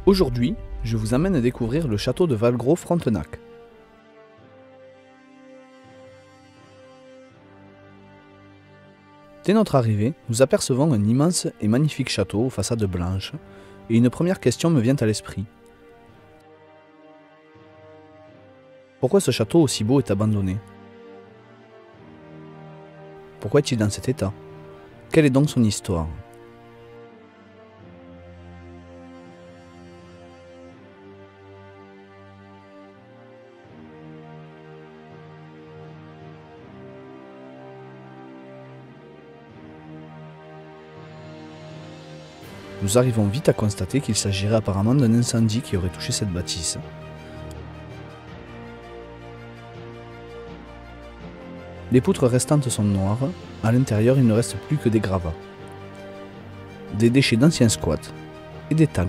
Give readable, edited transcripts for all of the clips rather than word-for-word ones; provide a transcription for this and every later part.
Aujourd'hui, je vous amène à découvrir le château de Valgros-Frontenac. Dès notre arrivée, nous apercevons un immense et magnifique château aux façades blanches, et une première question me vient à l'esprit. Pourquoi ce château aussi beau est abandonné? Pourquoi est-il dans cet état? Quelle est donc son histoire? Nous arrivons vite à constater qu'il s'agirait apparemment d'un incendie qui aurait touché cette bâtisse. Les poutres restantes sont noires, à l'intérieur il ne reste plus que des gravats, des déchets d'anciens squats et des tags.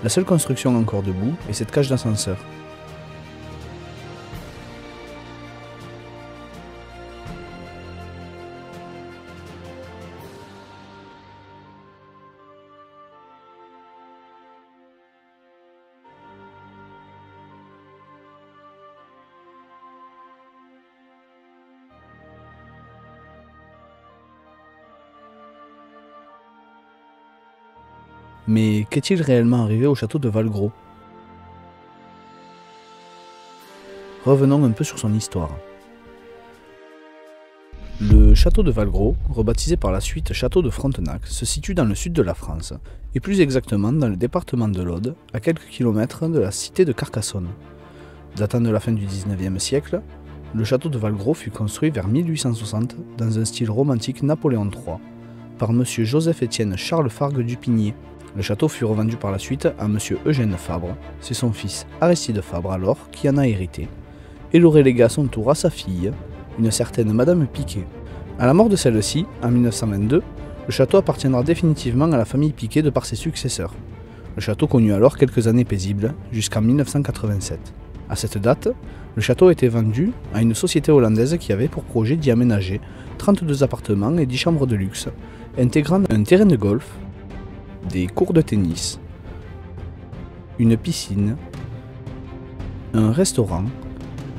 La seule construction encore debout est cette cage d'ascenseur. Mais qu'est-il réellement arrivé au château de Valgros? Revenons un peu sur son histoire. Le château de Valgros, rebaptisé par la suite château de Frontenac, se situe dans le sud de la France, et plus exactement dans le département de l'Aude, à quelques kilomètres de la cité de Carcassonne. Datant de la fin du XIXe siècle, le château de Valgros fut construit vers 1860 dans un style romantique Napoléon III, par M. Joseph-Étienne Charles Fargue Dupigné. Le château fut revendu par la suite à M. Eugène Fabre, c'est son fils Aristide Fabre alors qui en a hérité, et l'aurait légué à son tour à sa fille, une certaine Madame Piquet. À la mort de celle-ci, en 1922, le château appartiendra définitivement à la famille Piquet de par ses successeurs. Le château connut alors quelques années paisibles, jusqu'en 1987. À cette date, le château a été vendu à une société hollandaise qui avait pour projet d'y aménager 32 appartements et 10 chambres de luxe, intégrant un terrain de golf, des cours de tennis, une piscine, un restaurant,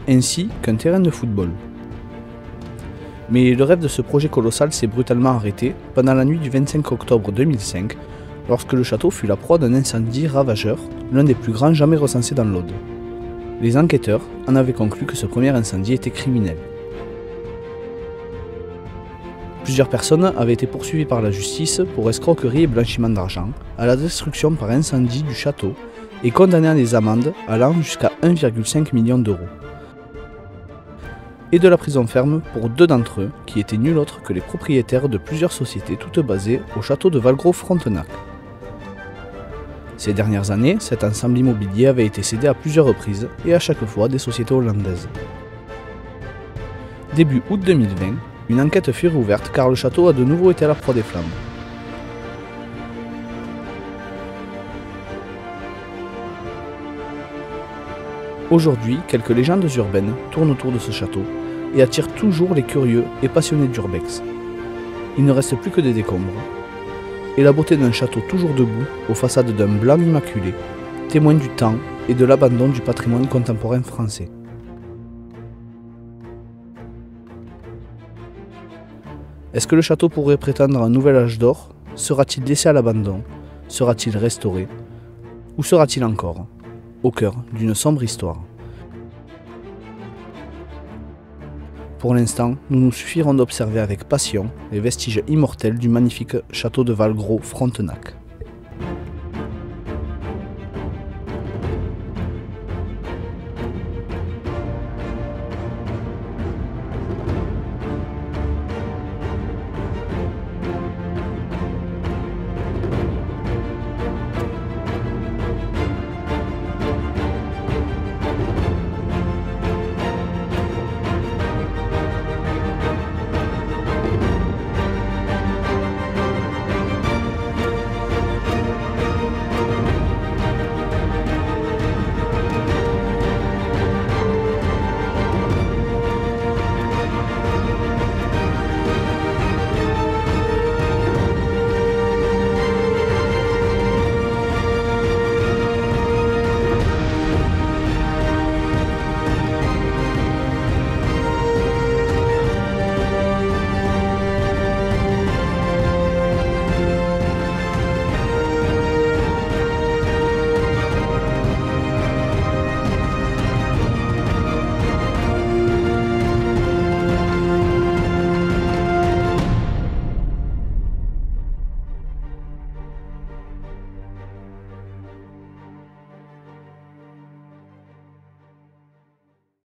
ainsi qu'un terrain de football. Mais le rêve de ce projet colossal s'est brutalement arrêté pendant la nuit du 25 octobre 2005, lorsque le château fut la proie d'un incendie ravageur, l'un des plus grands jamais recensés dans l'Aude. Les enquêteurs en avaient conclu que ce premier incendie était criminel. Plusieurs personnes avaient été poursuivies par la justice pour escroquerie et blanchiment d'argent, à la destruction par incendie du château et condamnées à des amendes allant jusqu'à 1,5 million d'euros. Et de la prison ferme pour 2 d'entre eux, qui étaient nul autre que les propriétaires de plusieurs sociétés toutes basées au château de Valgros-Frontenac. Ces dernières années, cet ensemble immobilier avait été cédé à plusieurs reprises et à chaque fois des sociétés hollandaises. Début août 2020, une enquête fut rouverte car le château a de nouveau été à la proie des flammes. Aujourd'hui, quelques légendes urbaines tournent autour de ce château et attirent toujours les curieux et passionnés d'urbex. Il ne reste plus que des décombres, et la beauté d'un château toujours debout aux façades d'un blanc immaculé, témoin du temps et de l'abandon du patrimoine contemporain français. Est-ce que le château pourrait prétendre à un nouvel âge d'or? Sera-t-il laissé à l'abandon? Sera-t-il restauré? Ou sera-t-il encore au cœur d'une sombre histoire? Pour l'instant, nous nous suffirons d'observer avec passion les vestiges immortels du magnifique château de Valgros-Frontenac.